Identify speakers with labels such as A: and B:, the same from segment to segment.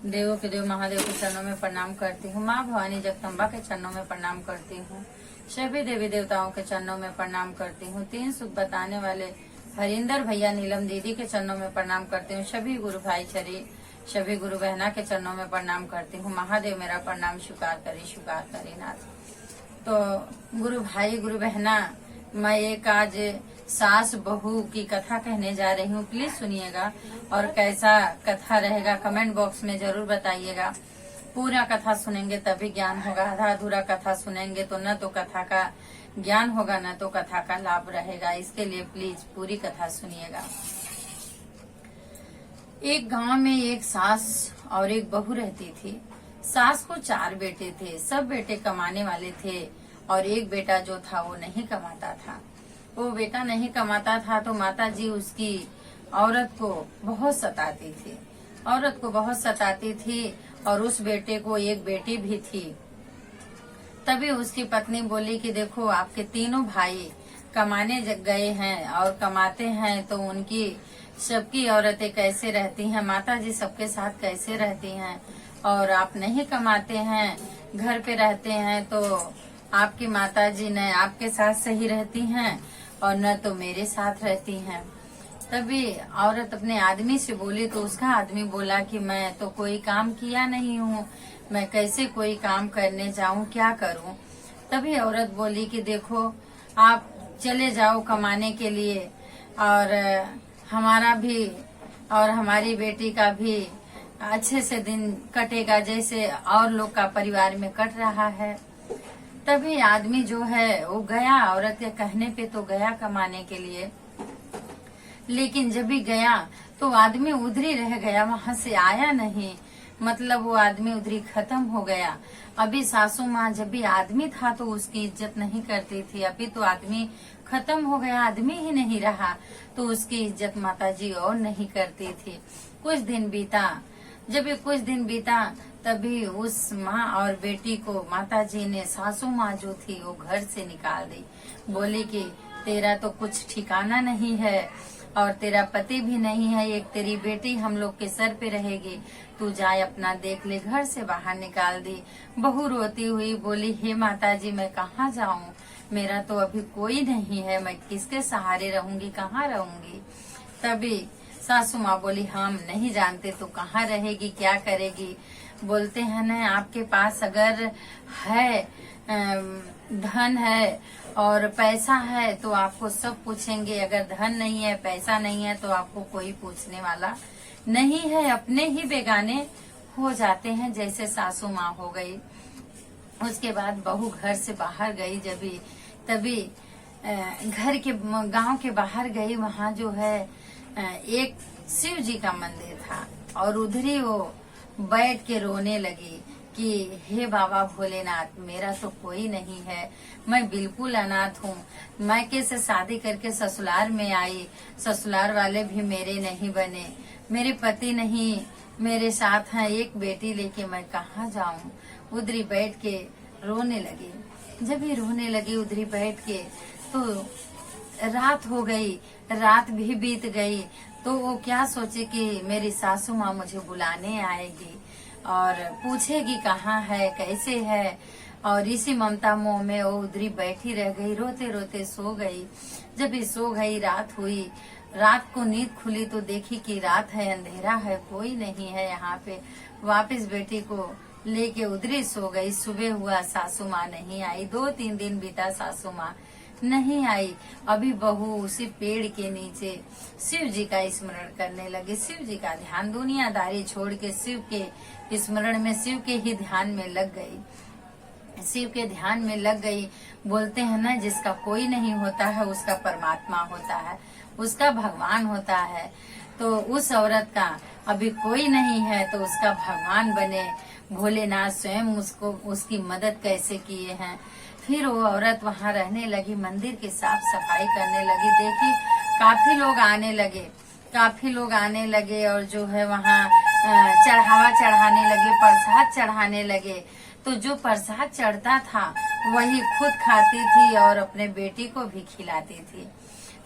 A: देवों के देव महादेव के चरणों में प्रणाम करती हूँ। माँ भवानी जगदम्बा के चरणों में प्रणाम करती हूँ। सभी देवी देवताओं के चरणों में प्रणाम करती हूँ। तीन सुख बताने वाले हरिंदर भैया नीलम दीदी के चरणों में प्रणाम करती हूँ। सभी गुरु भाई चरी सभी गुरु बहना के चरणों में प्रणाम करती हूँ। महादेव मेरा प्रणाम स्वीकार करे नाथ। तो गुरु भाई गुरु बहना, मैं एक आज सास बहू की कथा कहने जा रही हूँ। प्लीज सुनिएगा और कैसा कथा रहेगा कमेंट बॉक्स में जरूर बताइएगा। पूरा कथा सुनेंगे तभी ज्ञान होगा, आधा अधूरा कथा सुनेंगे तो न तो कथा का ज्ञान होगा न तो कथा का लाभ रहेगा। इसके लिए प्लीज पूरी कथा सुनिएगा। एक गांव में एक सास और एक बहू रहती थी। सास को 4 बेटे थे। सब बेटे कमाने वाले थे और एक बेटा जो था वो नहीं कमाता था। वो बेटा नहीं कमाता था तो माताजी उसकी औरत को बहुत सताती थी। औरत को बहुत सताती थी और उस बेटे को एक बेटी भी थी। तभी उसकी पत्नी बोली कि देखो, आपके तीनों भाई कमाने गए हैं और कमाते हैं तो उनकी सबकी औरतें कैसे रहती हैं, माताजी सबके साथ कैसे रहती हैं, और आप नहीं कमाते हैं, घर पे रहते हैं तो आपकी माताजी न आपके साथ सही रहती हैं और न तो मेरे साथ रहती हैं। तभी औरत अपने आदमी से बोली तो उसका आदमी बोला कि मैं तो कोई काम किया नहीं हूँ, मैं कैसे कोई काम करने जाऊँ, क्या करूँ। तभी औरत बोली कि देखो, आप चले जाओ कमाने के लिए और हमारा भी और हमारी बेटी का भी अच्छे से दिन कटेगा जैसे और लोग का परिवार में कट रहा है। तभी आदमी जो है वो गया, औरत के कहने पे तो गया कमाने के लिए, लेकिन जब भी गया तो आदमी उधर ही रह गया, वहां से आया नहीं। मतलब वो आदमी उधर ही खत्म हो गया। अभी सासू माँ जब भी आदमी था तो उसकी इज्जत नहीं करती थी, अभी तो आदमी खत्म हो गया, आदमी ही नहीं रहा तो उसकी इज्जत माताजी और नहीं करती थी। कुछ दिन बीता। जब ये कुछ दिन बीता तभी उस माँ और बेटी को माताजी ने, सासू माँ जो थी वो घर से निकाल दी। बोली कि तेरा तो कुछ ठिकाना नहीं है और तेरा पति भी नहीं है, एक तेरी बेटी हम लोग के सर पे रहेगी, तू जाए अपना देख ले। घर से बाहर निकाल दी। बहू रोती हुई बोली, हे माताजी मैं कहाँ जाऊँ, मेरा तो अभी कोई नहीं है, मैं किसके सहारे रहूंगी, कहाँ रहूंगी। तभी सासू माँ बोली, हम नहीं जानते तू कहाँ रहेगी, क्या करेगी। बोलते हैं न, आपके पास अगर है धन है और पैसा है तो आपको सब पूछेंगे, अगर धन नहीं है पैसा नहीं है तो आपको कोई पूछने वाला नहीं है। अपने ही बेगाने हो जाते हैं जैसे सासू माँ हो गई। उसके बाद बहू घर से बाहर गई तभी घर के गांव के बाहर गई। वहाँ जो है एक शिव जी का मंदिर था और उधर ही वो बैठ के रोने लगी कि हे बाबा भोलेनाथ, मेरा तो कोई नहीं है, मैं बिल्कुल अनाथ हूँ। मायके से शादी करके ससुराल में आई, ससुराल वाले भी मेरे नहीं बने, मेरे पति नहीं मेरे साथ हैं, एक बेटी लेके मैं कहाँ जाऊँ। उधरी बैठ के रोने लगी। जब ये रोने लगी उधरी बैठ के तो रात हो गई, रात भी बीत गई। तो वो क्या सोचे कि मेरी सासू माँ मुझे बुलाने आएगी और पूछेगी कहाँ है, कैसे है, और इसी ममता मोह में वो उधरी बैठी रह गई, रोते रोते सो गई। जब ये सो गई, रात हुई, रात को नींद खुली तो देखी कि रात है, अंधेरा है, कोई नहीं है यहाँ पे। वापस बेटी को लेके उधरी सो गई। सुबह हुआ, सासू माँ नहीं आई। 2-3 दिन बीता, सासू माँ नहीं आई। अभी बहू उसी पेड़ के नीचे शिव जी का स्मरण करने लगी, शिव जी का ध्यान, दुनियादारी छोड़ के शिव के स्मरण में, शिव के ही ध्यान में लग गई। शिव के ध्यान में लग गई। बोलते हैं ना, जिसका कोई नहीं होता है उसका परमात्मा होता है, उसका भगवान होता है। तो उस औरत का अभी कोई नहीं है तो उसका भगवान बने भोलेनाथ स्वयं उसको उसकी मदद कैसे किए हैं। फिर वो औरत वहाँ रहने लगी, मंदिर की साफ सफाई करने लगी। देखी काफी लोग आने लगे और जो है वहाँ चढ़ावा चढ़ाने लगे, प्रसाद चढ़ाने लगे। तो जो प्रसाद चढ़ता था वही खुद खाती थी और अपने बेटी को भी खिलाती थी।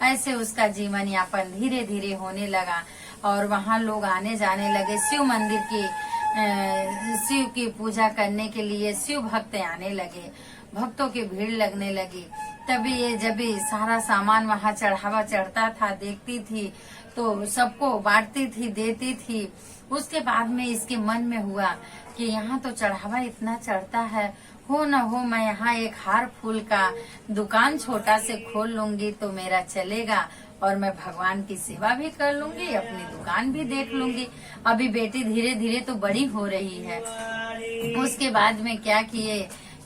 A: ऐसे उसका जीवन यापन धीरे धीरे होने लगा और वहाँ लोग आने जाने लगे। शिव मंदिर की शिव की पूजा करने के लिए शिव भक्त आने लगे, भक्तों की भीड़ लगने लगी। तभी ये जब भी सारा सामान वहाँ चढ़ावा चढ़ता था, देखती थी तो सबको बांटती थी, देती थी। उसके बाद में इसके मन में हुआ कि यहाँ तो चढ़ावा इतना चढ़ता है, हो न हो मैं यहाँ एक हार फूल का दुकान छोटा से खोल लूंगी तो मेरा चलेगा, और मैं भगवान की सेवा भी कर लूंगी, अपनी दुकान भी देख लूंगी। अभी बेटी धीरे धीरे तो बड़ी हो रही है। उसके बाद में क्या किए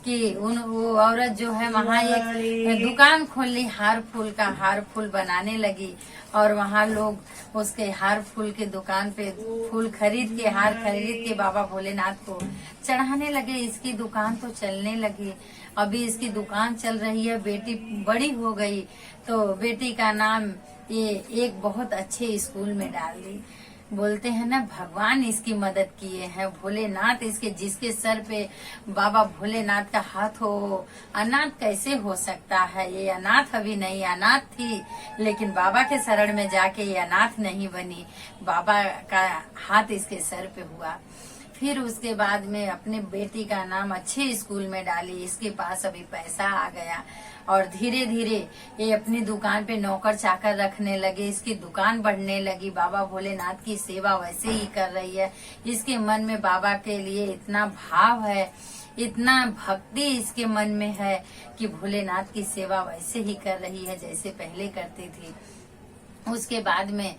A: कि वो औरत जो है वहाँ एक दुकान खोल ली, हार फूल का, हार फूल बनाने लगी। और वहाँ लोग उसके हार फूल की दुकान पे फूल खरीद के, हार खरीद के बाबा भोलेनाथ को चढ़ाने लगे। इसकी दुकान तो चलने लगी। अभी इसकी दुकान चल रही है, बेटी बड़ी हो गई तो बेटी का नाम ये एक बहुत अच्छे स्कूल में डाल दी। बोलते हैं ना, भगवान इसकी मदद किए हैं, भोलेनाथ इसके, जिसके सर पे बाबा भोलेनाथ का हाथ हो, अनाथ कैसे हो सकता है। ये अनाथ अभी नहीं, अनाथ थी लेकिन बाबा के शरण में जाके ये अनाथ नहीं बनी, बाबा का हाथ इसके सर पे हुआ। फिर उसके बाद में अपने बेटी का नाम अच्छे स्कूल में डाली। इसके पास अभी पैसा आ गया और धीरे धीरे ये अपनी दुकान पे नौकर चाकर रखने लगे। इसकी दुकान बढ़ने लगी। बाबा भोलेनाथ की सेवा वैसे ही कर रही है। इसके मन में बाबा के लिए इतना भाव है, इतना भक्ति इसके मन में है कि भोलेनाथ की सेवा वैसे ही कर रही है जैसे पहले करती थी। उसके बाद में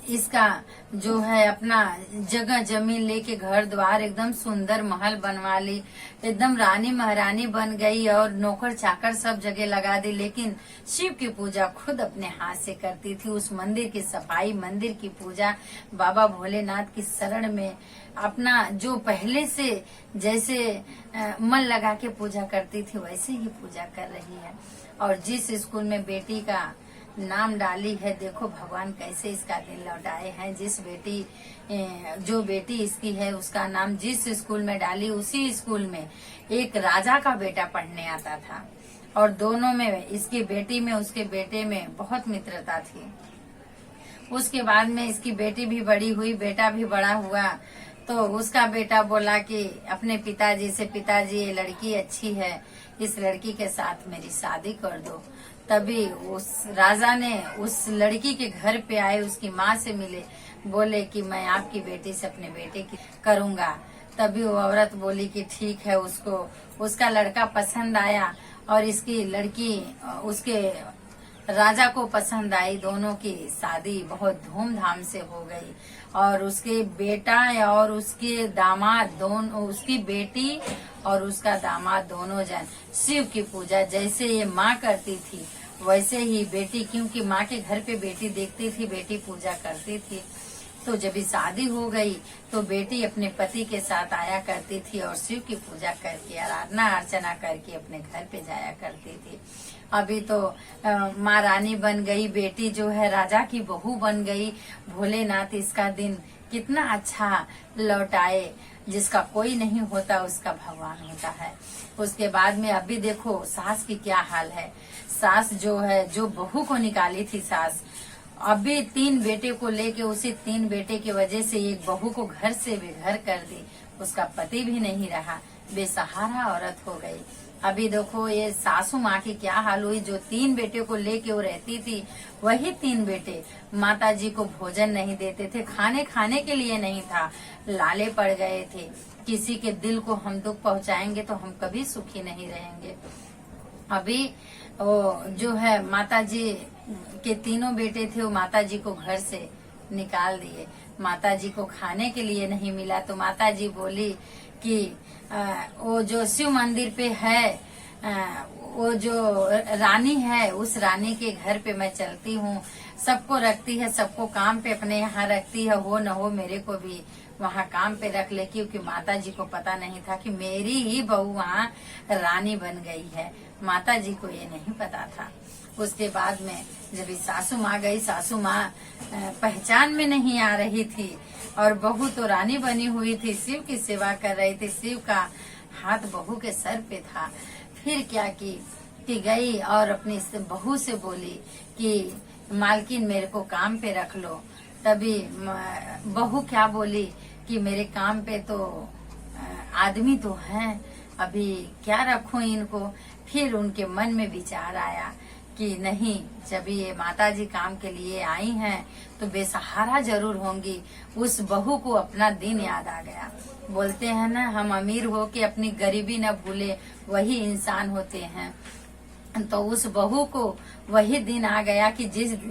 A: इसका जो है अपना जगह जमीन लेके घर द्वार एकदम सुंदर महल बनवा ली, एकदम रानी महारानी बन गई और नौकर चाकर सब जगह लगा दी। लेकिन शिव की पूजा खुद अपने हाथ से करती थी। उस मंदिर की सफाई, मंदिर की पूजा, बाबा भोलेनाथ की शरण में अपना जो पहले से जैसे मन लगा के पूजा करती थी वैसे ही पूजा कर रही है। और जिस स्कूल में बेटी का नाम डाली है, देखो भगवान कैसे इसका दिल लौटाए हैं। जिस बेटी, जो बेटी इसकी है उसका नाम जिस स्कूल में डाली, उसी स्कूल में एक राजा का बेटा पढ़ने आता था और दोनों में, इसकी बेटी में उसके बेटे में बहुत मित्रता थी। उसके बाद में इसकी बेटी भी बड़ी हुई, बेटा भी बड़ा हुआ तो उसका बेटा बोला कि अपने पिताजी से, पिताजी ये लड़की अच्छी है, इस लड़की के साथ मेरी शादी कर दो। तभी उस राजा ने उस लड़की के घर पे आए, उसकी माँ से मिले, बोले कि मैं आपकी बेटी से अपने बेटे की करूँगा। तभी वो औरत बोली कि ठीक है। उसको उसका लड़का पसंद आया और इसकी लड़की उसके राजा को पसंद आई। दोनों की शादी बहुत धूमधाम से हो गई और उसके बेटा और उसके दामाद दोनों, उसकी बेटी और उसका दामाद दोनों जन शिव की पूजा जैसे ये माँ करती थी वैसे ही बेटी, क्योंकि माँ के घर पे बेटी देखती थी, बेटी पूजा करती थी। तो जब शादी हो गई तो बेटी अपने पति के साथ आया करती थी और शिव की पूजा करके, आराधना अर्चना करके अपने घर पे जाया करती थी। अभी तो माँ रानी बन गई, बेटी जो है राजा की बहू बन गई। भोलेनाथ इसका दिन कितना अच्छा लौटाए। जिसका कोई नहीं होता उसका भगवान होता है। उसके बाद में अभी देखो सास की क्या हाल है। सास जो है, जो बहू को निकाली थी सास, अभी 3 बेटे को लेके, उसी 3 बेटे की वजह से एक बहू को घर से बेघर कर दी। उसका पति भी नहीं रहा, बेसहारा औरत हो गई। अभी देखो ये सासू माँ की क्या हाल हुई। जो 3 बेटे को लेके वो रहती थी, वही 3 बेटे माता जी को भोजन नहीं देते थे, खाने के लिए नहीं था, लाले पड़ गए थे। किसी के दिल को हम दुख पहुँचाएंगे तो हम कभी सुखी नहीं रहेंगे। अभी वो जो है माता जी के 3 बेटे थे, वो माता जी को घर से निकाल दिए। माता जी को खाने के लिए नहीं मिला तो माता जी बोली कि वो जो शिव मंदिर पे है, वो जो रानी है, उस रानी के घर पे मैं चलती हूँ। सबको रखती है, सबको काम पे अपने यहाँ रखती है, हो न हो मेरे को भी वहाँ काम पे रख ले। क्योंकि माता जी को पता नहीं था कि मेरी ही बहू वहाँ रानी बन गई है। माता जी को ये नहीं पता था। उसके बाद में जब सासू माँ गई, सासू माँ पहचान में नहीं आ रही थी और बहू तो रानी बनी हुई थी, शिव की सेवा कर रही थी, शिव का हाथ बहू के सर पे था। फिर क्या कि गई और अपनी बहू से बोली कि मालकिन मेरे को काम पे रख लो। तभी बहू क्या बोली कि मेरे काम पे तो आदमी तो हैं, अभी क्या रखूं इनको। फिर उनके मन में विचार आया कि नहीं, जब ये माता जी काम के लिए आई हैं तो बेसहारा जरूर होंगी। उस बहू को अपना दिन याद आ गया। बोलते हैं ना, हम अमीर हो के अपनी गरीबी न भूले, वही इंसान होते हैं। तो उस बहू को वही दिन आ गया कि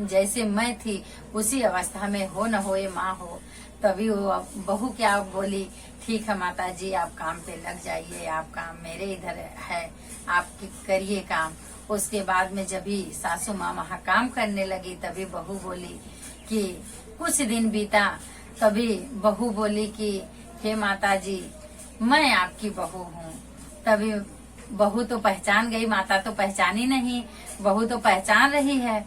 A: जैसे मैं थी उसी अवस्था में हो न होए माँ हो। तभी वो बहू क्या बोली, ठीक है माता जी, आप काम पे लग जाइए, आप काम मेरे इधर है, आप करिए काम। उसके बाद में जब भी सासू माँ वहाँ काम करने लगी तभी बहू बोली कि कुछ दिन बीता, तभी बहू बोली कि हे माता जी, मैं आपकी बहू हूँ। तभी बहू तो पहचान गई, माता तो पहचानी नहीं, बहू तो पहचान रही है।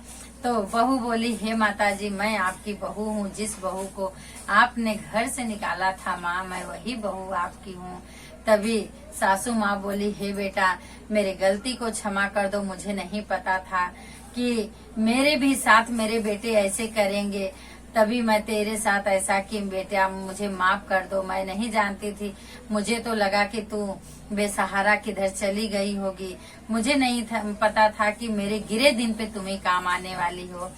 A: तो बहू बोली, हे माता जी, मैं आपकी बहू हूँ, जिस बहू को आपने घर से निकाला था माँ, मैं वही बहू आपकी हूँ। तभी सासू माँ बोली, हे बेटा, मेरे गलती को क्षमा कर दो, मुझे नहीं पता था कि मेरे भी साथ मेरे बेटे ऐसे करेंगे, तभी मैं तेरे साथ ऐसा कि बेटा मुझे माफ कर दो, मैं नहीं जानती थी, मुझे तो लगा कि तू बेसहारा किधर चली गई होगी, मुझे नहीं पता था कि मेरे गिरे दिन पे तुम्हें काम आने वाली हो,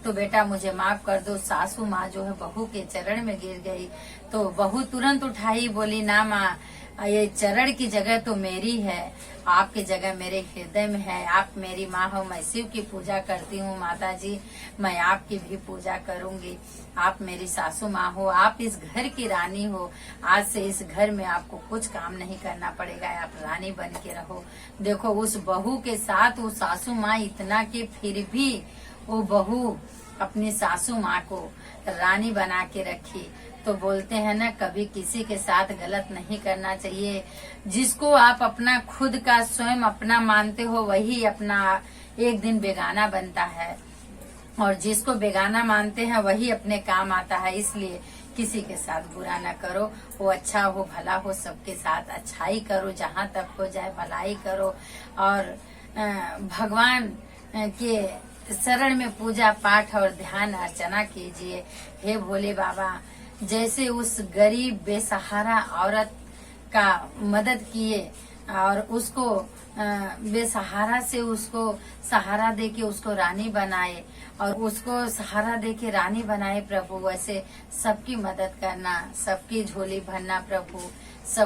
A: तो बेटा मुझे माफ कर दो। सासू माँ जो है बहू के चरण में गिर गई। तो बहू तुरंत उठाई, बोली, ना माँ, ये चरण की जगह तो मेरी है, आपकी जगह मेरे हृदय में है, आप मेरी माँ हो, मैं शिव की पूजा करती हूँ माता जी, मैं आपकी भी पूजा करूंगी, आप मेरी सासू माँ हो, आप इस घर की रानी हो, आज से इस घर में आपको कुछ काम नहीं करना पड़ेगा, आप रानी बन के रहो। देखो उस बहू के साथ वो सासू माँ इतना कि फिर भी वो बहू अपनी सासू माँ को रानी बना के रखी। तो बोलते हैं ना, कभी किसी के साथ गलत नहीं करना चाहिए। जिसको आप अपना खुद का स्वयं अपना मानते हो वही अपना एक दिन बेगाना बनता है, और जिसको बेगाना मानते हैं वही अपने काम आता है। इसलिए किसी के साथ बुरा ना करो, वो अच्छा हो भला हो, सबके साथ अच्छाई करो, जहाँ तक हो जाए भलाई करो, और भगवान के शरण में पूजा पाठ और ध्यान अर्चना कीजिए। हे भोले बाबा, जैसे उस गरीब बेसहारा औरत का मदद किए और उसको बेसहारा से उसको सहारा देके उसको रानी बनाए, और उसको सहारा देके रानी बनाए प्रभु, वैसे सबकी मदद करना, सबकी झोली भरना प्रभु। सब